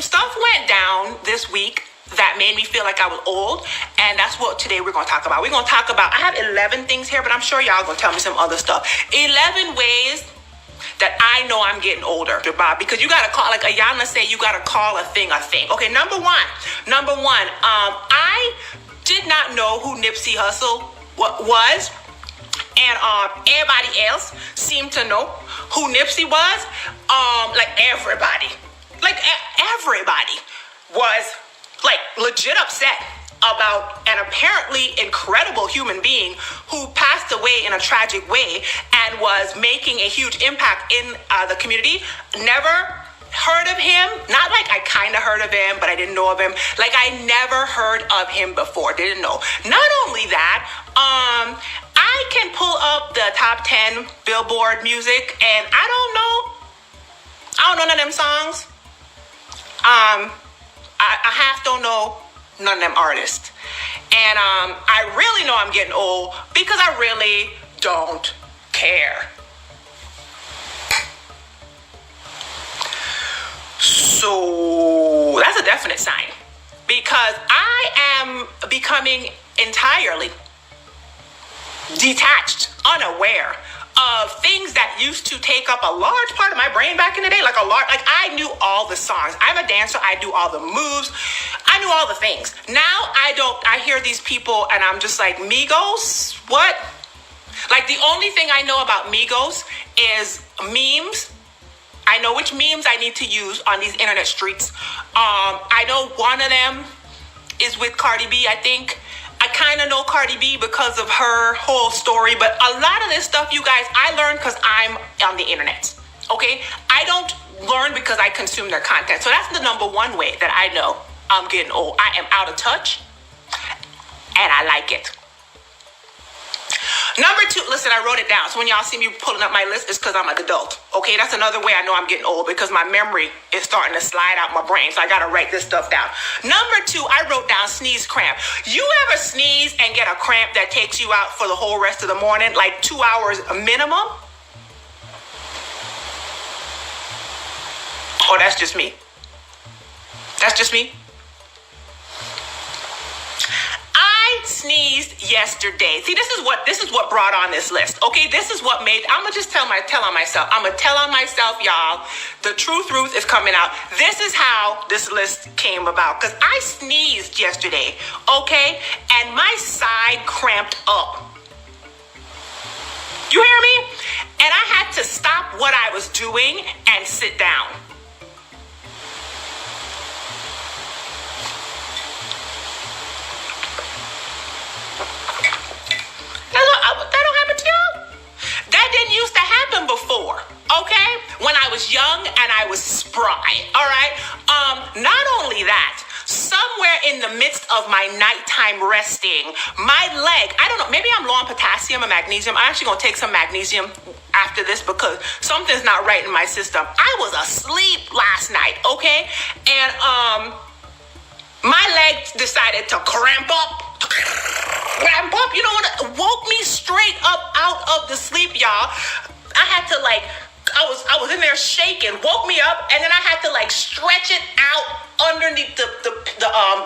some stuff went down this week that made me feel like I was old, and that's what today we're going to talk about. We're going to talk about, I have 11 things here, but I'm sure y'all going to tell me some other stuff. 11 ways that I know I'm getting older, Bob, because you got to call, like Ayana say, you got to call a thing a thing. Okay, number one, I did not know who Nipsey Hussle was, and everybody else seemed to know who Nipsey was. Like everybody was like legit upset about an apparently incredible human being who passed away in a tragic way and was making a huge impact in the community. Never heard of him. Not like I kind of heard of him, but I didn't know of him. Like I never heard of him before. Didn't know. Not only that, I can pull up the top 10 Billboard music, and I don't know none of them songs. I half don't know none of them artists. And I really know I'm getting old because I really don't care. So that's a definite sign, because I am becoming entirely detached, unaware of things that used to take up a large part of my brain back in the day. Like I knew all the songs. I'm a dancer. I do all the moves. I knew all the things. Now I hear these people and I'm just like, Migos? What? Like the only thing I know about Migos is memes. I know which memes I need to use on these internet streets. I know one of them is with Cardi B, I think. I kind of know Cardi B because of her whole story, but a lot of this stuff, you guys, I learned because I'm on the internet, okay? I don't learn because I consume their content. So that's the number one way that I know I'm getting old. I am out of touch, and I like it. Number two, listen, I wrote it down. So when y'all see me pulling up my list, it's because I'm an adult. Okay, that's another way I know I'm getting old, because my memory is starting to slide out my brain. So I got to write this stuff down. Number two, I wrote down sneeze cramp. You ever sneeze and get a cramp that takes you out for the whole rest of the morning, like 2 hours minimum? Oh, that's just me. That's just me. I sneezed yesterday. See, this is what brought on this list. Okay, this is what made. I'm gonna just tell on myself. I'm gonna tell on myself, y'all. The truth is coming out. This is how this list came about. Cause I sneezed yesterday. Okay, and my side cramped up. You hear me? And I had to stop what I was doing and sit down. That don't happen to y'all? That didn't used to happen before, okay? When I was young and I was spry, all right? Not only that, somewhere in the midst of my nighttime resting, my leg, I don't know, maybe I'm low on potassium and magnesium. I'm actually gonna take some magnesium after this because something's not right in my system. I was asleep last night, okay? And my leg decided to cramp up, you know what? Woke me straight up out of the sleep, y'all. I had to I was in there shaking, woke me up, and then I had to stretch it out underneath the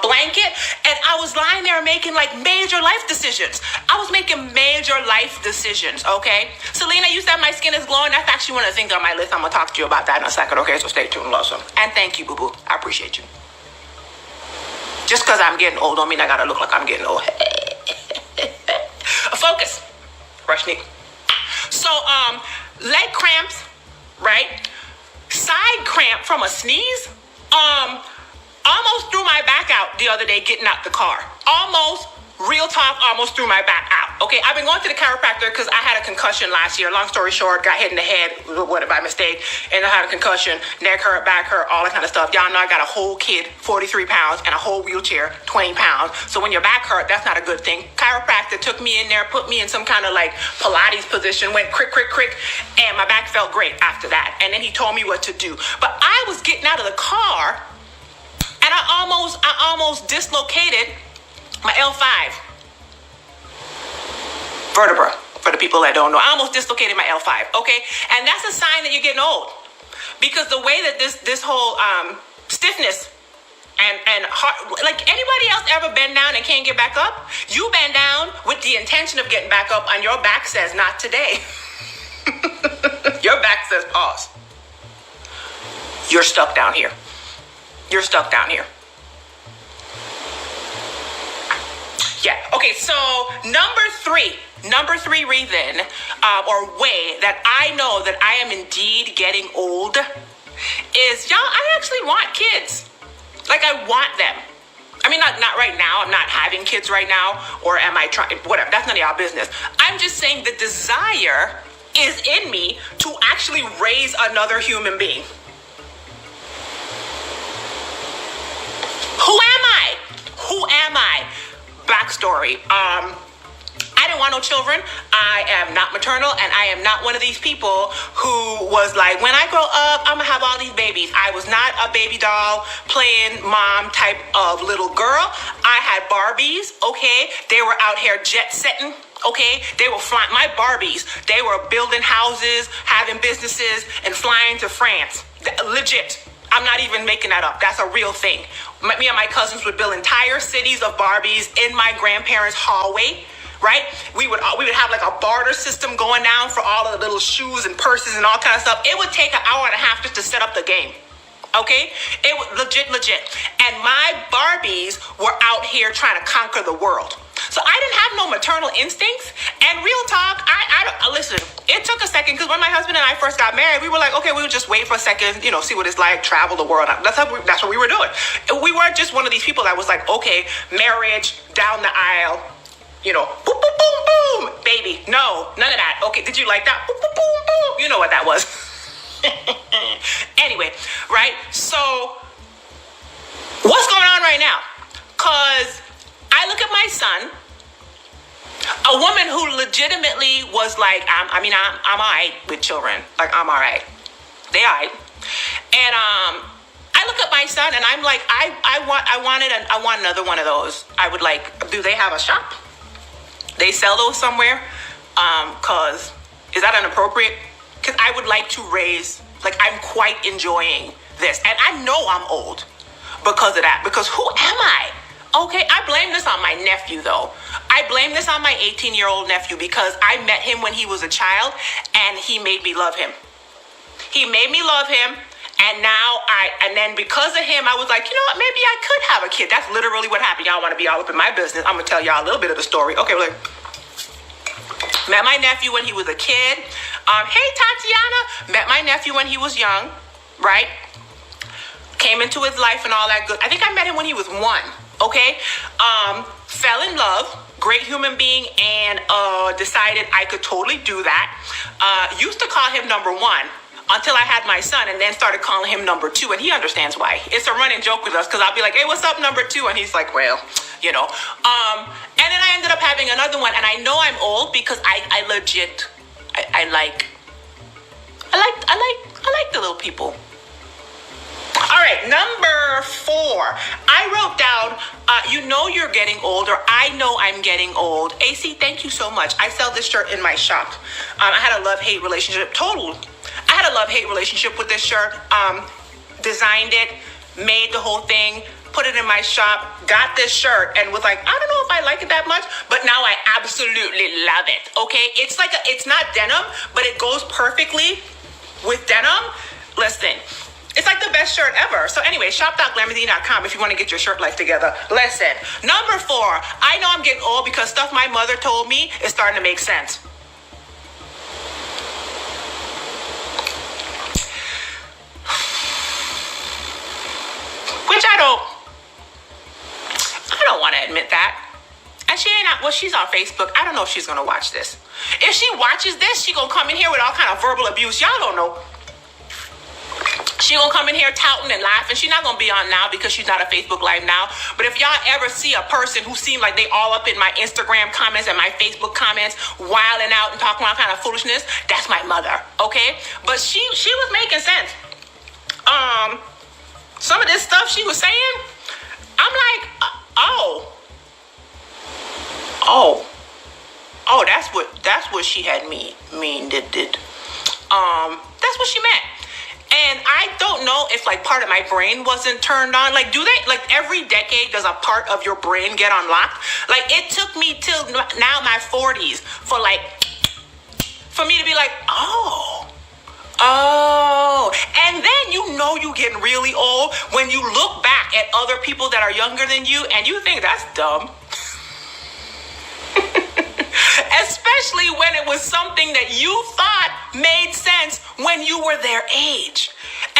blanket, and I was lying there making major life decisions. I was making major life decisions, okay? Selena, you said my skin is glowing. That's actually one of the things on my list. I'm gonna talk to you about that in a second, okay? So stay tuned, love some. And thank you, boo-boo. I appreciate you. Just because I'm getting old don't mean I gotta look like I'm getting old. Focus, ROSHINI. So, leg cramps, right? Side cramp from a sneeze. Almost threw my back out the other day getting out the car. Almost, real talk, almost threw my back out. Okay, I've been going to the chiropractor because I had a concussion last year. Long story short, got hit in the head, by mistake, and I had a concussion, neck hurt, back hurt, all that kind of stuff. Y'all know I got a whole kid, 43 pounds, and a whole wheelchair, 20 pounds. So when your back hurt, that's not a good thing. Chiropractor took me in there, put me in some kind of Pilates position, went crick, crick, crick, and my back felt great after that. And then he told me what to do. But I was getting out of the car, and I almost dislocated my L5 vertebra, for the people that don't know. I almost dislocated my L5, okay? And that's a sign that you're getting old. Because the way that this whole stiffness. And heart, like anybody else ever bend down and can't get back up? You bend down with the intention of getting back up, and your back says, not today. Your back says, pause. You're stuck down here. You're stuck down here. Yeah. Okay. So number three reason or way that I know that I am indeed getting old is, y'all, I actually want kids. Like, I want them. I mean, not right now. I'm not having kids right now. Or am I trying? Whatever. That's none of y'all business. I'm just saying the desire is in me to actually raise another human being. Who am I? Who am I? Backstory. I didn't want no children. I am not maternal, and I am not one of these people who was like, when I grow up, I'm gonna have all these babies. I was not a baby doll playing mom type of little girl. I had Barbies, okay? They were out here jet setting, okay? They were flying. My Barbies, they were building houses, having businesses, and flying to France. Legit. I'm not even making that up. That's a real thing. Me and my cousins would build entire cities of Barbies in my grandparents' hallway. Right? We would have like a barter system going down for all of the little shoes and purses and all kind of stuff. It would take an hour and a half just to set up the game. Okay? It was legit. And my Barbies were out here trying to conquer the world. So I didn't have no maternal instincts. And real talk, I listen, it took a second, because when my husband and I first got married, we were like, okay, we would just wait for a second, see what it's like, travel the world. That's what we were doing. We weren't just one of these people that was like, okay, marriage, down the aisle, boom, boom, boom, boom, baby. No, none of that. Okay, did you like that? Boom, boom, boom, boom. You know what that was. Anyway, right? So, what's going on right now? Because I look at my son, a woman who legitimately was like, I'm all right with children. Like, I'm all right. They all right. And I look at my son and I'm like, I want another one of those. I would like, do they have a shop? They sell those somewhere? Cause is that inappropriate? Cause I would like to raise, like, I'm quite enjoying this. And I know I'm old because of that. Because who am I? Okay, I blame this on my nephew though. I blame this on my 18-year-old nephew because I met him when he was a child and he made me love him. He made me love him. And then because of him, I was like, you know what, maybe I could have a kid. That's literally what happened. Y'all want to be all up in my business. I'm going to tell y'all a little bit of the story. Okay, look. Met my nephew when he was a kid. Hey, Tatiana. Met my nephew when he was young, right? Came into his life and all that good. I think I met him when he was 1, okay? Fell in love. Great human being, and decided I could totally do that. Used to call him number 1. Until I had my son, and then started calling him number 2, and he understands why. It's a running joke with us, because I'll be like, hey, what's up, number 2? And he's like, well, And then I ended up having another one, and I know I'm old because I like the little people. All right, number 4. I wrote down, you're getting older. I know I'm getting old. AC, thank you so much. I sell this shirt in my shop. I had a love-hate relationship. I had a love-hate relationship with this shirt. Designed it, made the whole thing, put it in my shop, got this shirt, and was like, I don't know if I like it that much, but now I absolutely love it. Okay, it's not denim, but it goes perfectly with denim. Listen, it's like the best shirt ever. So anyway, shop.glamazini.com if you want to get your shirt life together. Listen, number 4, I know I'm getting old because stuff my mother told me is starting to make sense. Which I don't want to admit that. And she's on Facebook. I don't know if she's going to watch this. If she watches this, she going to come in here with all kind of verbal abuse. Y'all don't know. She going to come in here touting and laughing. She's not going to be on now because she's not a Facebook Live now. But if y'all ever see a person who seems like they all up in my Instagram comments and my Facebook comments, wilding out and talking all kind of foolishness, that's my mother, okay? But she was making sense. Some of this stuff she was saying, I'm like, that's what she had did. That's what she meant. And I don't know if like part of my brain wasn't turned on. Like, do they, like every decade does a part of your brain get unlocked? Like it took me till now my 40s for me to be like, oh, and then you getting really old when you look back at other people that are younger than you and you think that's dumb. Especially when it was something that you thought made sense when you were their age.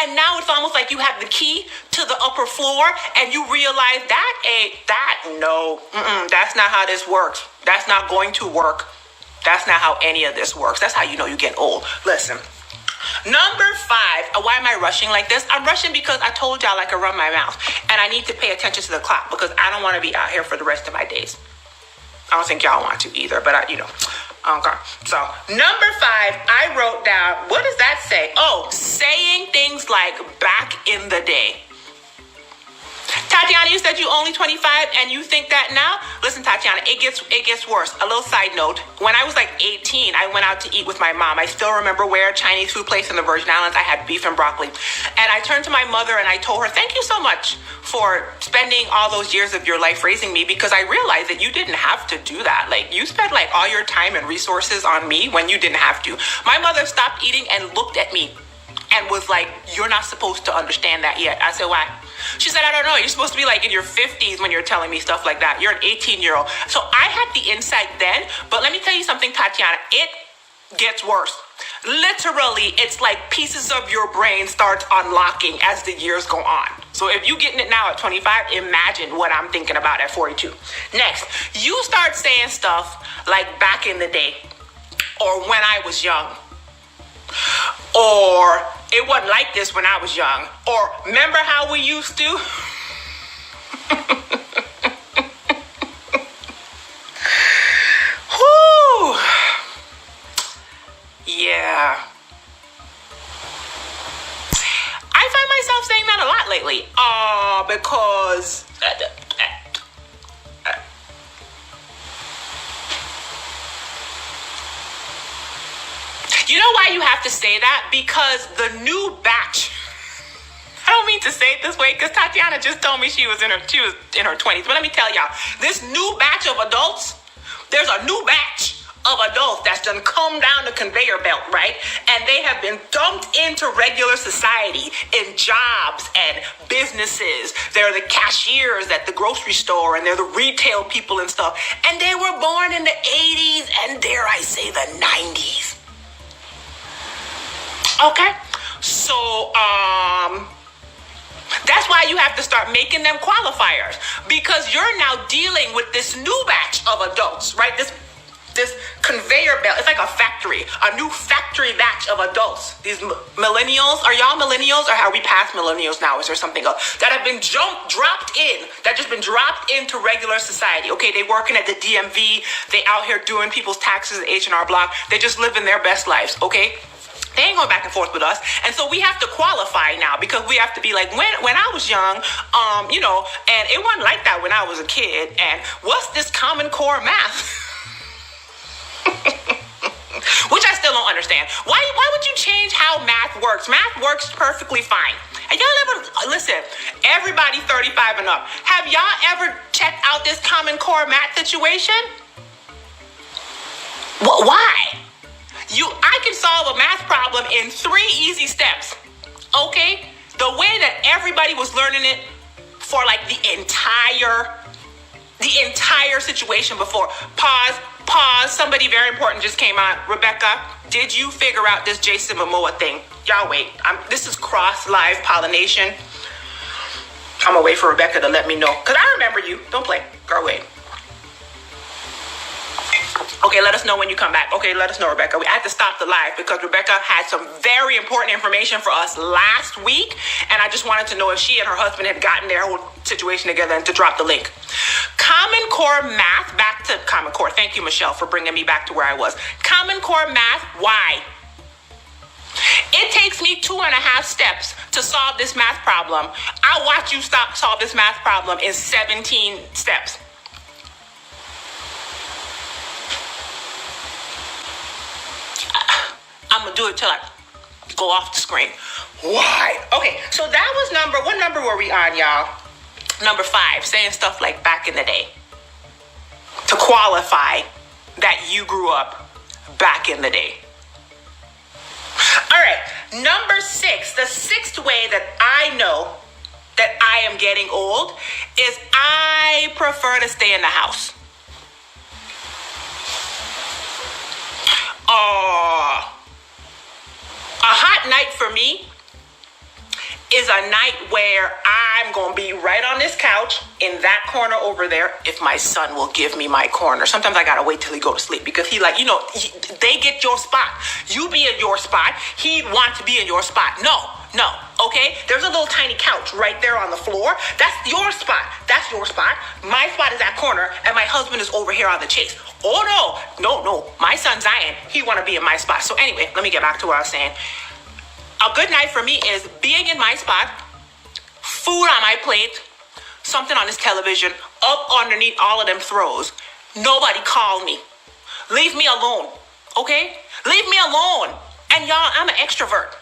And now it's almost like you have the key to the upper floor and you realize that's not how this works. That's not going to work. That's not how any of this works. That's how you know you get old. Listen. Number 5, why am I rushing like this? I'm rushing because I told y'all I could run my mouth. And I need to pay attention to the clock because I don't want to be out here for the rest of my days. I don't think y'all want to either, but okay. So number 5, I wrote down, what does that say? Oh, saying things like back in the day. Tatiana, you said you only 25 and you think that now? Listen, Tatiana, it gets worse. A little side note. When I was like 18, I went out to eat with my mom. I still remember where, Chinese food place in the Virgin Islands. I had beef and broccoli. And I turned to my mother and I told her, thank you so much for spending all those years of your life raising me, because I realized that you didn't have to do that. Like, you spent like all your time and resources on me when you didn't have to. My mother stopped eating and looked at me and was like, you're not supposed to understand that yet. I said, why? She said, I don't know. You're supposed to be like in your 50s when you're telling me stuff like that. You're an 18-year-old. So I had the insight then, but let me tell you something, Tatiana. It gets worse. Literally, it's like pieces of your brain start unlocking as the years go on. So if you're getting it now at 25, imagine what I'm thinking about at 42. Next, you start saying stuff like back in the day, or when I was young, or it wasn't like this when I was young, or remember how we used to? Whew. Yeah. I find myself saying that a lot lately. Because you know why you have to say that? Because the new batch, I don't mean to say it this way because Tatiana just told me she was in her 20s. But let me tell y'all, this new batch of adults, there's a new batch of adults that's done come down the conveyor belt, right? And they have been dumped into regular society in jobs and businesses. They're the cashiers at the grocery store and they're the retail people and stuff. And they were born in the 80s and dare I say the 90s. Okay, so that's why you have to start making them qualifiers, because you're now dealing with this new batch of adults, right? This conveyor belt. It's like a factory, a new factory batch of adults. These millennials, are y'all millennials, or are we past millennials now? Is there something else that have been just been dropped into regular society? Okay, they working at the DMV, they out here doing people's taxes at H&R Block. They just living their best lives. Okay. They ain't going back and forth with us. And so we have to qualify now, because we have to be like, when I was young, and it wasn't like that when I was a kid. And what's this Common Core math? Which I still don't understand. Why would you change how math works? Math works perfectly fine. And y'all ever, listen, everybody 35 and up, have y'all ever checked out this Common Core math situation? Why? I can solve a math problem in 3 easy steps, okay? The way that everybody was learning it for like the entire situation before. Pause. Somebody very important just came on. Rebecca, did you figure out this Jason Momoa thing? Y'all wait. This is cross live pollination. I'm gonna wait for Rebecca to let me know, because I remember you. Don't play. Girl, wait. Okay, let us know when you come back. Okay, let us know, Rebecca. We had to stop the live because Rebecca had some very important information for us last week, and I just wanted to know if she and her husband had gotten their whole situation together and to drop the link. Common Core math, back to Common Core. Thank you, Michelle, for bringing me back to where I was. Common Core math, why? It takes me 2.5 steps to solve this math problem. I'll watch you solve this math problem in 17 steps. I'm gonna do it till go off the screen. Why? Okay, so that was what number were we on, y'all? Number 5, saying stuff like back in the day. To qualify that you grew up back in the day. All right, number 6, the 6th way that I know that I am getting old is I prefer to stay in the house. A hot night for me is a night where I'm going to be right on this couch in that corner over there if my son will give me my corner. Sometimes I got to wait till he go to sleep because he like, they get your spot. You be in your spot. He'd want to be in your spot. No, okay? There's a little tiny couch right there on the floor. That's your spot. That's your spot. My spot is that corner and my husband is over here on the chase. Oh, no. My son Zion, he want to be in my spot. So anyway, let me get back to what I was saying. A good night for me is being in my spot, food on my plate, something on this television, up underneath all of them throws. Nobody call me. Leave me alone, okay? Leave me alone. And y'all, I'm an extrovert.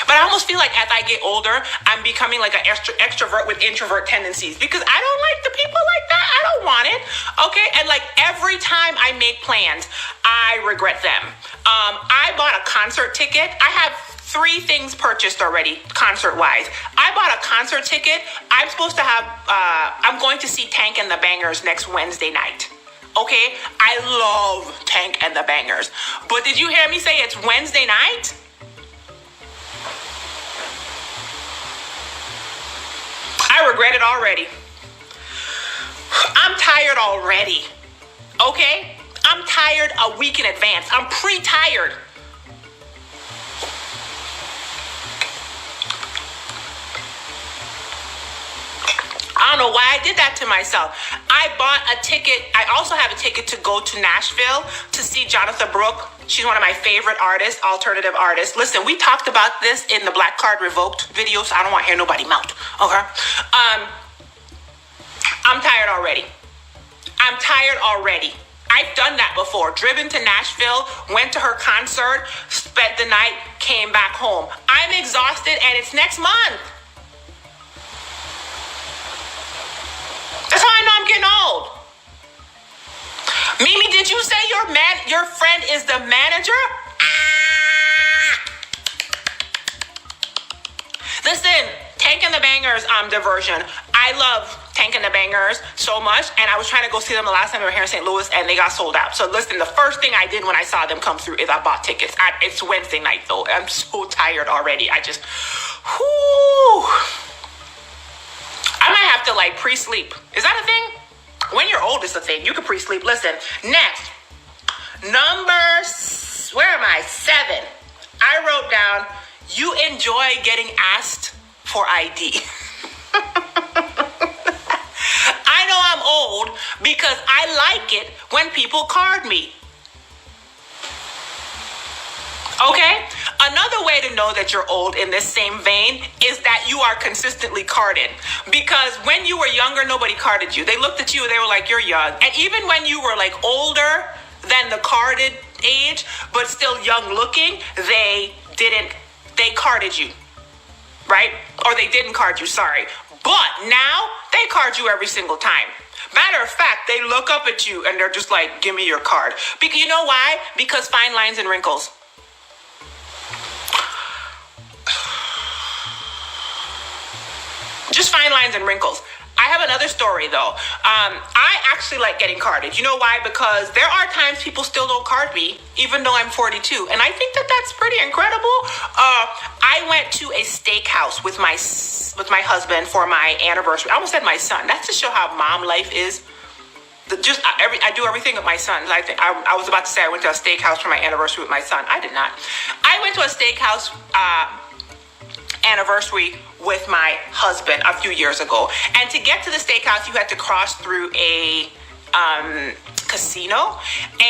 But I almost feel like as I get older, I'm becoming like an extrovert with introvert tendencies because I don't like the people like that. I don't want it. Okay. And like every time I make plans, I regret them. I bought a concert ticket. I have 3 things purchased already concert wise. I bought a concert ticket. I'm supposed to have, I'm going to see Tank and the Bangers next Wednesday night. Okay. I love Tank and the Bangers. But did you hear me say it's Wednesday night? I regret it already. I'm tired already. Okay? I'm tired a week in advance. I'm pre-tired. I don't know why I did that to myself. I bought a ticket. I also have a ticket to go to Nashville to see Jonathan Brooke. She's one of my favorite artists, alternative artists. Listen, we talked about this in the Black Card Revoked video, so I don't want to hear nobody mount. Okay? I'm tired already. I've done that before. Driven to Nashville, went to her concert, spent the night, came back home. I'm exhausted and it's next month. That's how I know I'm getting old. Mimi, did you say your friend is the manager? Listen, Tank and the Bangers diversion. I love Tank and the Bangers so much, and I was trying to go see them the last time they were here in St. Louis, and they got sold out. So listen, the first thing I did when I saw them come through is I bought tickets. It's Wednesday night, though. I'm so tired already. I might have to like pre-sleep. Is that a thing? When you're old, it's a thing. You can pre-sleep. Listen, next. Where am I? 7. I wrote down, you enjoy getting asked for ID. I know I'm old because I like it when people card me. Okay? Another way to know that you're old in this same vein is that you are consistently carded. Because when you were younger, nobody carded you. They looked at you and they were like, you're young. And even when you were like older than the carded age, but still young looking, they carded you. Right? Or they didn't card you, sorry. But now they card you every single time. Matter of fact, they look up at you and they're just like, give me your card. Because you know why? Because fine lines and wrinkles. Just fine lines and wrinkles. I have another story though. I actually like getting carded. You know why? Because there are times people still don't card me, even though I'm 42. And I think that that's pretty incredible. I went to a steakhouse with my husband for my anniversary. I almost said my son. That's to show how mom life is. I do everything with my son. I was about to say I went to a steakhouse for my anniversary with my son. I did not. I went to a steakhouse anniversary with my husband a few years ago, and to get to the steakhouse you had to cross through a casino,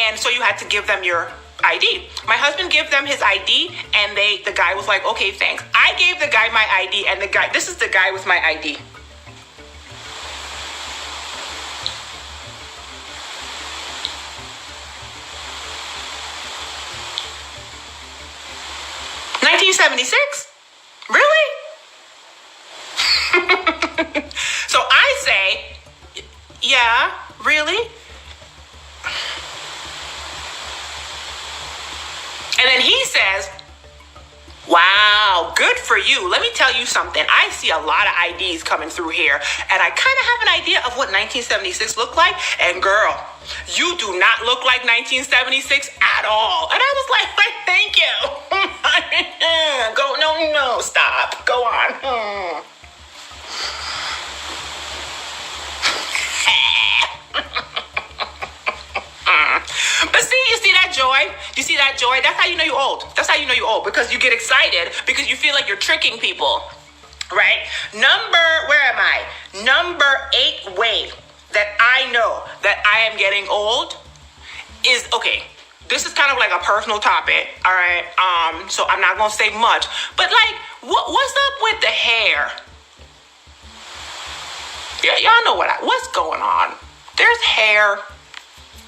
and so you had to give them your ID. My husband gave them his ID, and the guy was like, okay, thanks. I gave the guy my ID, and this is the guy with my ID. 1976? Really? So I say, yeah, really? And then he says, wow, good for you. Let me tell you something. I see a lot of IDs coming through here, and I kind of have an idea of what 1976 looked like. And girl, you do not look like 1976 at all. And I was like, thank you. Go, no, stop. Go on. But see, you see that joy? You see that joy? That's how you know you're old. That's how you know you're old, because you get excited because you feel like you're tricking people, right? Where am I? Number 8 way that I know that I am getting old is, okay, this is kind of like a personal topic, all right? So I'm not gonna say much, but like, what's up with the hair? Yeah, y'all know what's going on. There's hair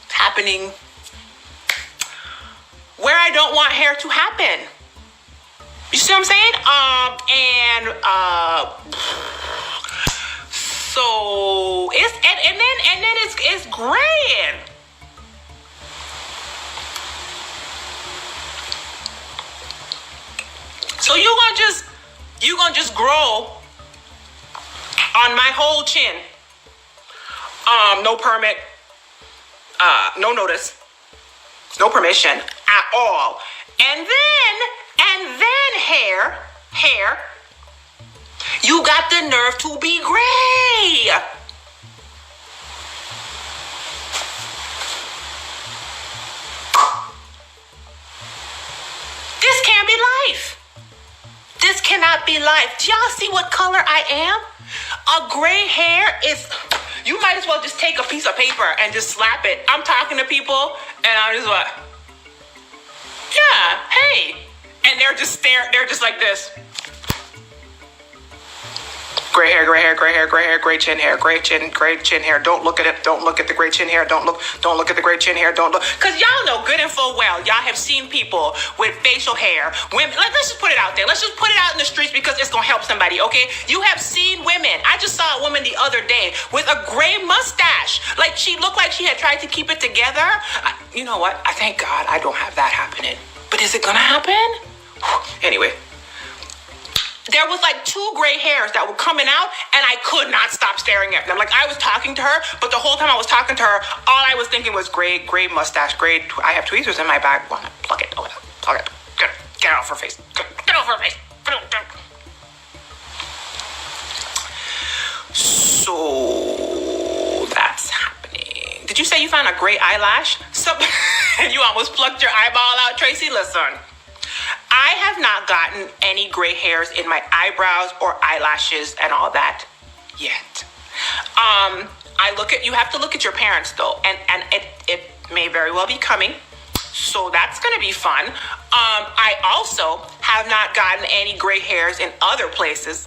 happening where I don't want hair to happen. You see what I'm saying? So it's and then it's graying. So you gonna just grow on my whole chin. No permit, no notice, no permission at all. And then hair, you got the nerve to be gray. This can't be life. This cannot be life. Do y'all see what color I am? A gray hair is... You might as well just take a piece of paper and just slap it. I'm talking to people, and I'm just like, yeah, hey. And they're just staring. They're just like this. Gray hair, gray hair, gray hair, gray hair, gray chin hair, gray chin hair. Don't look at it. Don't look at the gray chin hair. Don't look at the gray chin hair. Don't look. Because y'all know good and full well, y'all have seen people with facial hair. Women, like, let's just put it out there. Let's just put it out in the streets because it's going to help somebody, okay? You have seen women. I just saw a woman the other day with a gray mustache. Like, she looked like she had tried to keep it together. You know what? I thank God I don't have that happening. But is it going to happen? Anyway. There was like 2 gray hairs that were coming out, and I could not stop staring at them. Like, I was talking to her, but the whole time I was talking to her, all I was thinking was gray mustache, I have tweezers in my bag. Wanna plug it? Oh, plug it. Get off her face. Get off her face. So that's happening. Did you say you found a gray eyelash? And you almost plucked your eyeball out, Tracy? Listen. I have not gotten any gray hairs in my eyebrows or eyelashes and all that yet. You have to look at your parents though, and it may very well be coming. So that's gonna be fun. I also have not gotten any gray hairs in other places.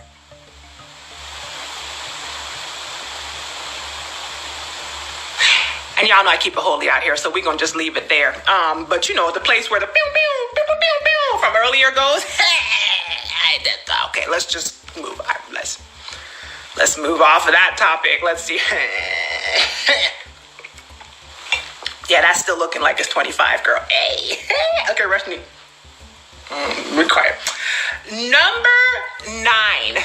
And y'all know I keep it holy out here, so we're going to just leave it there. But you know, the place where the pew, pew, pew, pew, pew, pew from earlier goes. Okay, let's just move. Let's move off of that topic. Let's see. Yeah, that's still looking like it's 25, girl. Hey. Okay, ROSHINI. Be quiet. Number 9.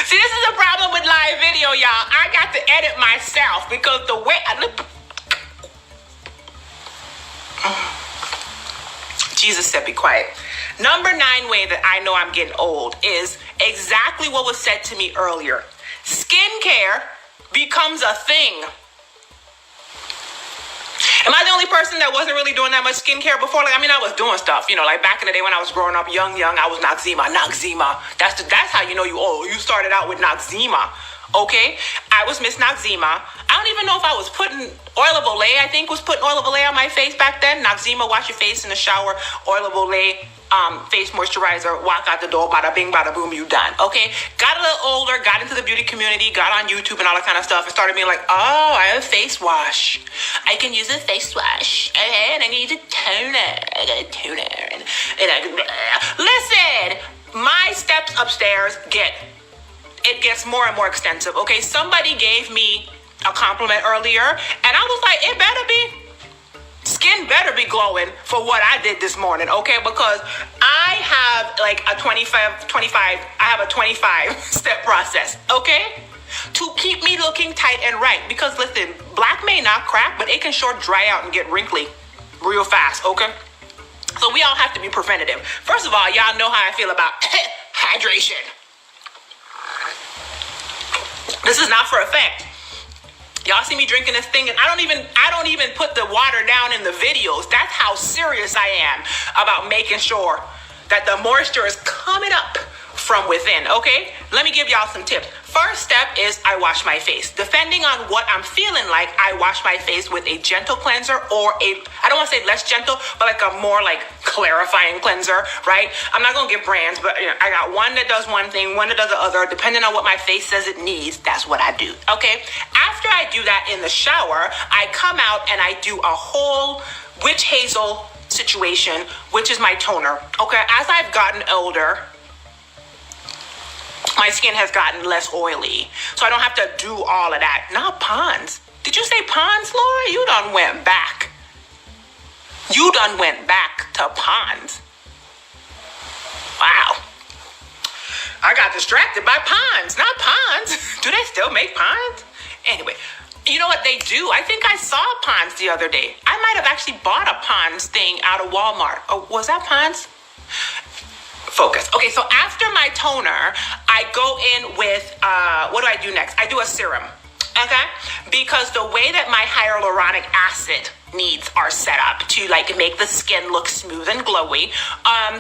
See, this is a problem with live video, y'all. I got to edit myself because the way I look... Jesus said be quiet. Number 9 way that I know I'm getting old is exactly what was said to me earlier. Skincare becomes a thing. Am I the only person that wasn't really doing that much skincare before? Like, I mean, I was doing stuff, you know, like back in the day when I was growing up young, I was Noxzema. That's how you know you old. You started out with Noxzema. Okay, I was Miss Noxzema. I don't even know if I was putting oil of Olay. I think was putting oil of Olay on my face back then. Noxzema, wash your face in the shower. Oil of Olay, face moisturizer. Walk out the door. Bada bing, bada boom. You done. Okay. Got a little older. Got into the beauty community. Got on YouTube and all that kind of stuff. And started being like, oh, I have a face wash. I can use a face wash. And I can use a toner. I got a toner. And I can... Listen, my steps upstairs gets more and more extensive. Okay, somebody gave me a compliment earlier, and I was like, skin better be glowing for what I did this morning, okay? Because I have like a 25 step process, okay? To keep me looking tight and right. Because listen, black may not crack, but it can sure dry out and get wrinkly real fast, okay? So we all have to be preventative. First of all, y'all know how I feel about hydration. This is not for effect. Y'all see me drinking this thing, and I don't even put the water down in the videos. That's how serious I am about making sure that the moisture is coming up from within, okay? Let me give y'all some tips. First step is I wash my face. Depending on what I'm feeling like, I wash my face with a gentle cleanser or I don't want to say less gentle, but like a more like clarifying cleanser, right? I'm not going to give brands, but I got one that does one thing, one that does the other. Depending on what my face says it needs, that's what I do, okay? After I do that in the shower, I come out and I do a whole witch hazel situation, which is my toner, okay? As I've gotten older, my skin has gotten less oily, so I don't have to do all of that. Not Pond's. Did you say Pond's, Laura? You done went back. You done went back to Pond's. Wow. I got distracted by Pond's, not Pond's. Do they still make Pond's? Anyway, you know what they do? I think I saw Pond's the other day. I might have actually bought a Pond's thing out of Walmart. Oh, was that Pond's? Focus. Okay, so after my toner, I go in with, what do I do next? I do a serum, okay? Because the way that my hyaluronic acid needs are set up to like make the skin look smooth and glowy.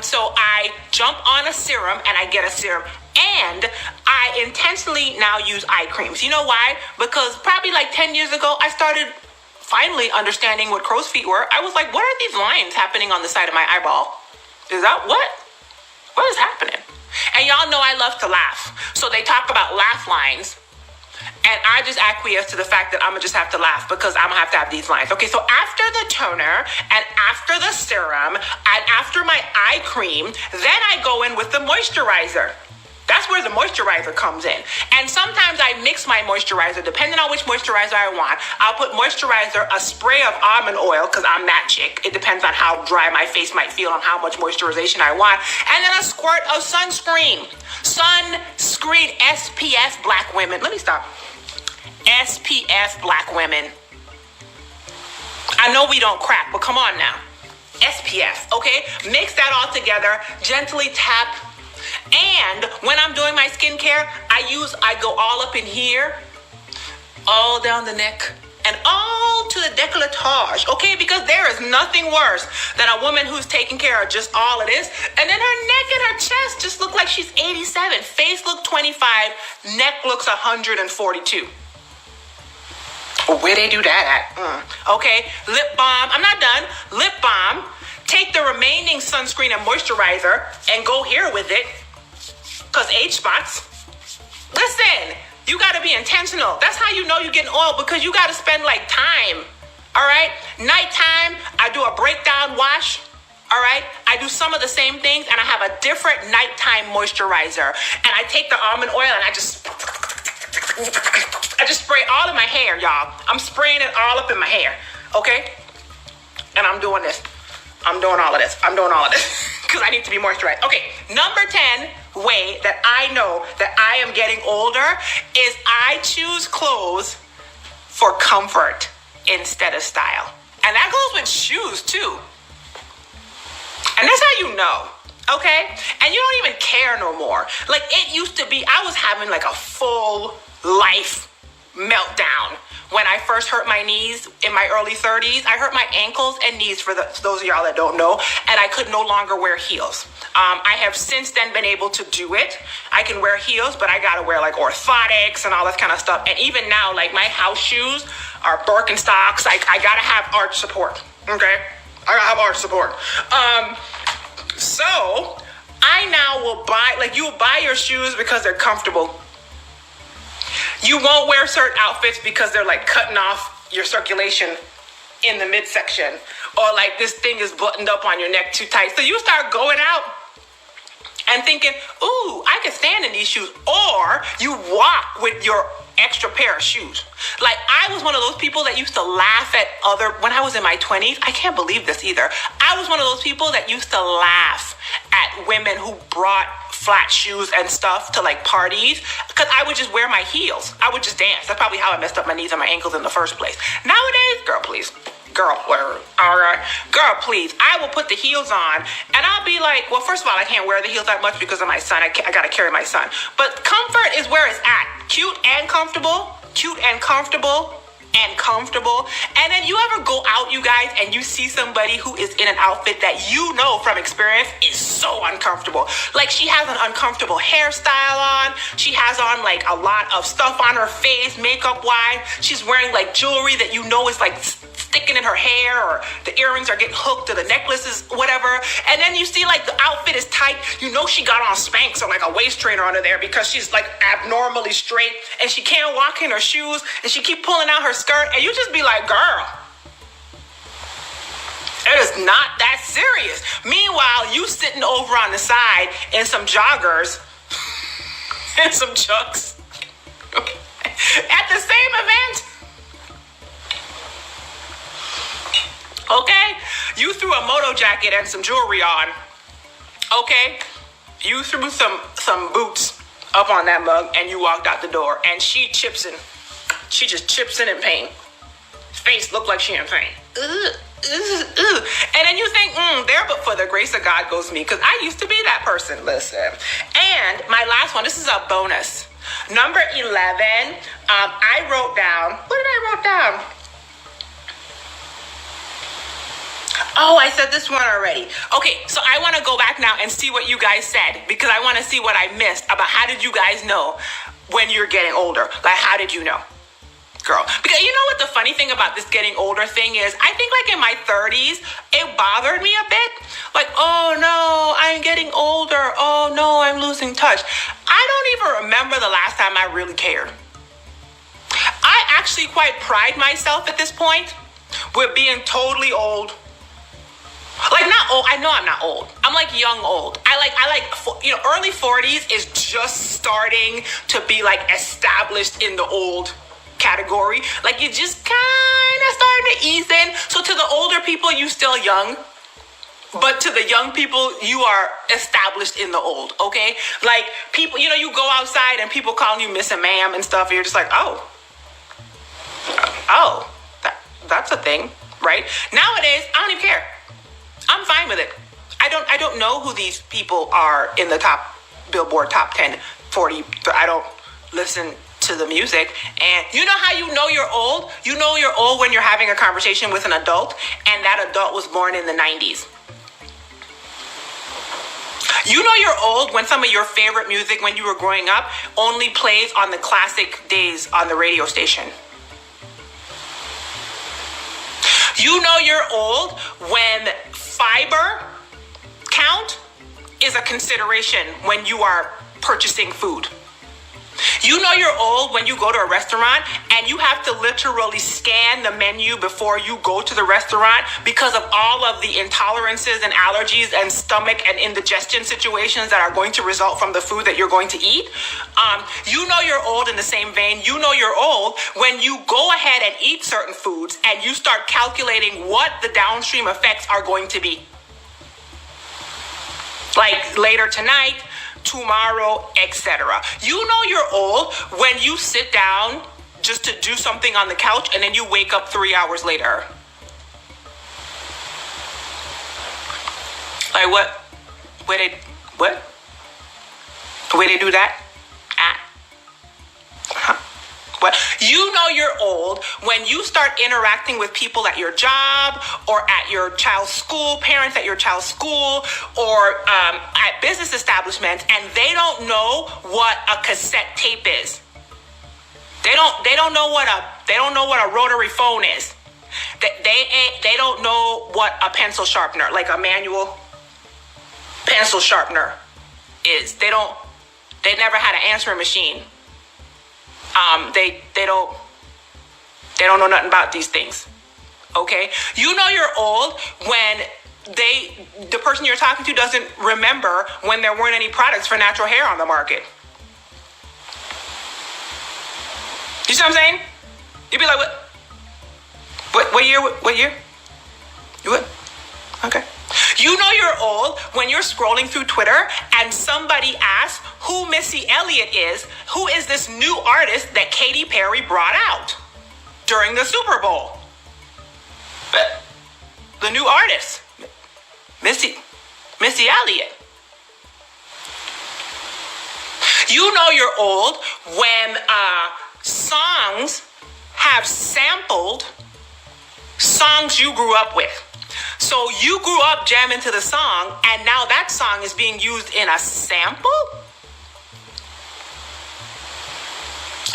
So I jump on a serum and I get a serum. And I intentionally now use eye creams. You know why? Because probably like 10 years ago, I started finally understanding what crow's feet were. I was like, what are these lines happening on the side of my eyeball? Is that what? What is happening? And y'all know I love to laugh. So they talk about laugh lines. And I just acquiesce to the fact that I'm going to just have to laugh because I'm going to have these lines. Okay, so after the toner and after the serum and after my eye cream, then I go in with the moisturizer. That's where the moisturizer comes in. And sometimes I mix my moisturizer, depending on which moisturizer I want. I'll put moisturizer, a spray of almond oil, because I'm that chick. It depends on how dry my face might feel and how much moisturization I want. And then a squirt of sunscreen. Sunscreen, SPF, black women. Let me stop. SPF, black women. I know we don't crack, but come on now. SPF, okay? Mix that all together, gently tap. And when I'm doing my skincare, I go all up in here, all down the neck, and all to the décolletage, okay? Because there is nothing worse than a woman who's taking care of just all of this, and then her neck and her chest just look like she's 87. Face look 25, neck looks 142. Where they do that at? Okay, lip balm. I'm not done. Lip balm. Take the remaining sunscreen and moisturizer and go here with it. Because age spots. Listen, you got to be intentional. That's how you know you're getting oil, because you got to spend like time. All right? Nighttime, I do a breakdown wash. All right? I do some of the same things, and I have a different nighttime moisturizer. And I take the almond oil and I just spray all in my hair, y'all. I'm spraying it all up in my hair. Okay? And I'm doing this. I'm doing all of this. Because I need to be moisturized. Okay, number 10 way that I know that I am getting older is I choose clothes for comfort instead of style. And that goes with shoes too. And that's how you know, okay? And you don't even care no more. Like it used to be, I was having like a full life meltdown when I first hurt my knees in my early 30s. I hurt my ankles and knees, for those of y'all that don't know, and I could no longer wear heels. I have since then been able to do it. I can wear heels, but I gotta wear like orthotics and all that kind of stuff. And even now, like my house shoes are Birkenstocks. I gotta have arch support, okay? I gotta have arch support. So I now will buy, like you will buy your shoes because they're comfortable. You won't wear certain outfits because they're like cutting off your circulation in the midsection, or like this thing is buttoned up on your neck too tight. So you start going out and thinking, ooh, I can stand in these shoes. Or you walk with your extra pair of shoes. Like I was one of those people that used to laugh at when I was in my 20s, I can't believe this either. I was one of those people that used to laugh at women who brought flat shoes and stuff to like parties, because I would just wear my heels. I would just dance. That's probably how I messed up my knees and my ankles in the first place. Nowadays, girl, please. Girl, whatever. All right. Girl, please. I will put the heels on and I'll be like, well, first of all, I can't wear the heels that much because of my son. I got to carry my son. But comfort is where it's at. Cute and comfortable. Cute and comfortable. And comfortable. And then you ever go out, you guys, and you see somebody who is in an outfit that you know from experience is so uncomfortable. Like she has an uncomfortable hairstyle on. She has on like a lot of stuff on her face, makeup wise. She's wearing like jewelry that you know is like sticking in her hair, or the earrings are getting hooked, or the necklaces, whatever. And then you see like the outfit is tight. You know she got on Spanx or like a waist trainer under there because she's like abnormally straight and she can't walk in her shoes and she keep pulling out her skirt, and you just be like, girl, it is not that serious. Meanwhile, you sitting over on the side in some joggers and some chucks at the same event. Okay, you threw a moto jacket and some jewelry on. Okay, you threw some boots up on that mug and you walked out the door, and she chips in. She just chips in pain. Face looked like she in pain. And then you think, there but for the grace of God goes me, because I used to be that person. Listen. And my last one, this is a bonus. Number 11, I wrote down, what did I write down? Oh, I said this one already. Okay, so I want to go back now and see what you guys said, because I want to see what I missed about how did you guys know when you're getting older? Like, how did you know? Girl, because you know what the funny thing about this getting older thing is? I think like in my 30s, it bothered me a bit. Like, oh no, I'm getting older. Oh no, I'm losing touch. I don't even remember the last time I really cared. I actually quite pride myself at this point with being totally old. Like not old. I know I'm not old. I'm like young old. I like early 40s is just starting to be like established in the old category. Like you're just kind of starting to ease in. So to the older people, you still young. But to the young people, you are established in the old, okay? Like people, you go outside and people calling you Miss and Ma'am and stuff, and you're just like, oh, that's a thing, right? Nowadays, I don't even care. I'm fine with it. I don't know who these people are in the top Billboard top 10, 40. I don't listen to the music. And you know how you know you're old? You know you're old when you're having a conversation with an adult, and that adult was born in the 90s. You know you're old when some of your favorite music when you were growing up only plays on the classic days on the radio station. You know you're old when fiber count is a consideration when you are purchasing food. You know you're old when you go to a restaurant and you have to literally scan the menu before you go to the restaurant because of all of the intolerances and allergies and stomach and indigestion situations that are going to result from the food that you're going to eat. You know you're old in the same vein. You know you're old when you go ahead and eat certain foods and you start calculating what the downstream effects are going to be. Like later tonight, tomorrow, etc. You know you're old when you sit down just to do something on the couch and then you wake up 3 hours later. Like what? Where they do that? What? You know you're old when you start interacting with people at your job or at your child's school, parents at your child's school, or at business establishments, and they don't know what a cassette tape is. They don't know what a rotary phone is. They don't know what a pencil sharpener, like a manual pencil sharpener, is. They never had an answering machine. They don't know nothing about these things. Okay? You know you're old when the person you're talking to doesn't remember when there weren't any products for natural hair on the market. You see what I'm saying? You'd be like, what year? What year? You would? Okay. You know you're old when you're scrolling through Twitter and somebody asks who Missy Elliott is. Who is this new artist that Katy Perry brought out during the Super Bowl? The new artist, Missy Elliott. You know you're old when songs have sampled songs you grew up with. So you grew up jamming to the song, and now that song is being used in a sample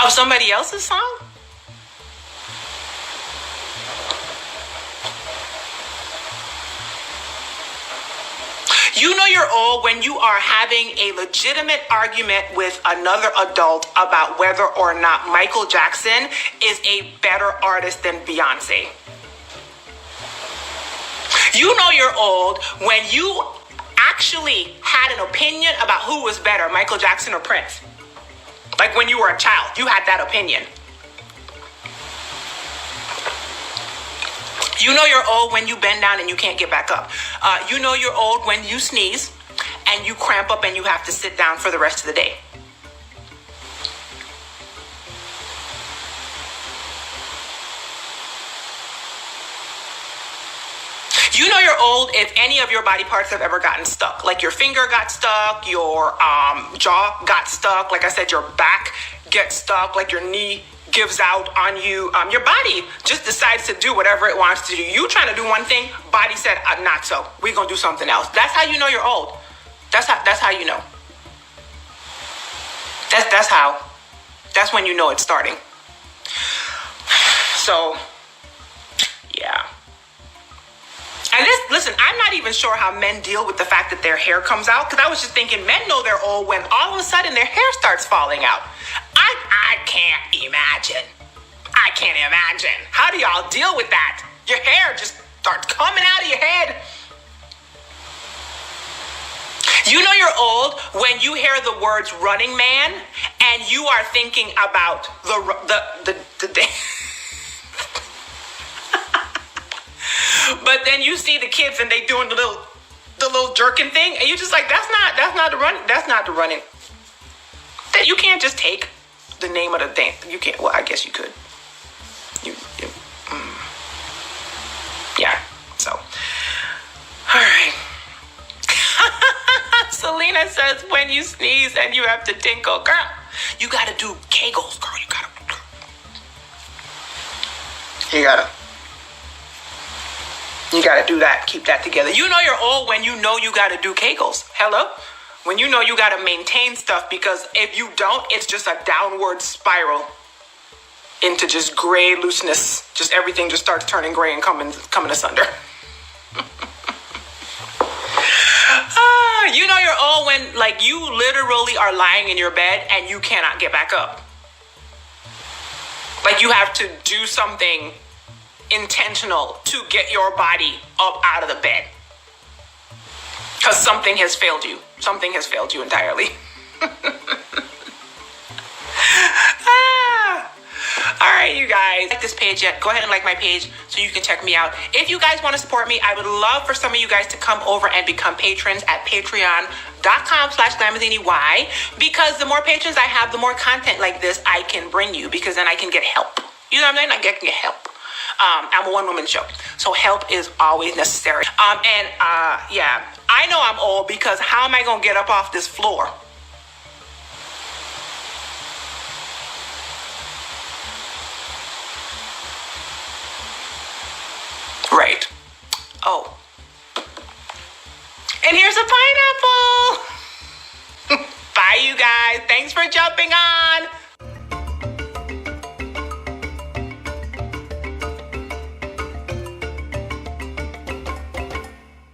of somebody else's song? You know you're old when you are having a legitimate argument with another adult about whether or not Michael Jackson is a better artist than Beyonce. You know you're old when you actually had an opinion about who was better, Michael Jackson or Prince. Like when you were a child, you had that opinion. You know you're old when you bend down and you can't get back up. You know you're old when you sneeze and you cramp up and you have to sit down for the rest of the day. You know you're old if any of your body parts have ever gotten stuck. Like your finger got stuck, your jaw got stuck. Like I said, your back gets stuck, like your knee gives out on you. Your body just decides to do whatever it wants to do. You trying to do one thing, body said, not so. We're going to do something else. That's how you know you're old. That's how you know. That's when you know it's starting. So, yeah. And listen, I'm not even sure how men deal with the fact that their hair comes out, because I was just thinking men know they're old when all of a sudden their hair starts falling out. I can't imagine. I can't imagine. How do y'all deal with that? Your hair just starts coming out of your head. You know you're old when you hear the words Running Man and you are thinking about the day. But then you see the kids and they doing the little jerking thing, and you're just like, that's not the running. You can't just take the name of the thing. You can't. Well, I guess you could. Yeah. So, all right. Selena says when you sneeze and you have to tinkle, girl, you gotta do Kegels, girl. You gotta do that. Keep that together. You know you're old when you know you gotta do Kegels. Hello? When you know you gotta maintain stuff, because if you don't, it's just a downward spiral into just gray looseness. Just everything just starts turning gray and coming asunder. You know you're old when, like, you literally are lying in your bed and you cannot get back up. Like you have to do something intentional to get your body up out of the bed. Because something has failed you. Something has failed you entirely. All right, you guys. Like this page yet? Go ahead and like my page so you can check me out. If you guys want to support me, I would love for some of you guys to come over and become patrons at patreon.com/glamazini. Why? Because the more patrons I have, the more content like this I can bring you, because then I can get help. You know what I'm saying? I can get help. I'm a one-woman show, so help is always necessary. Yeah, I know I'm old because how am I gonna get up off this floor? Oh. And here's a pineapple. Bye, you guys. Thanks for jumping on.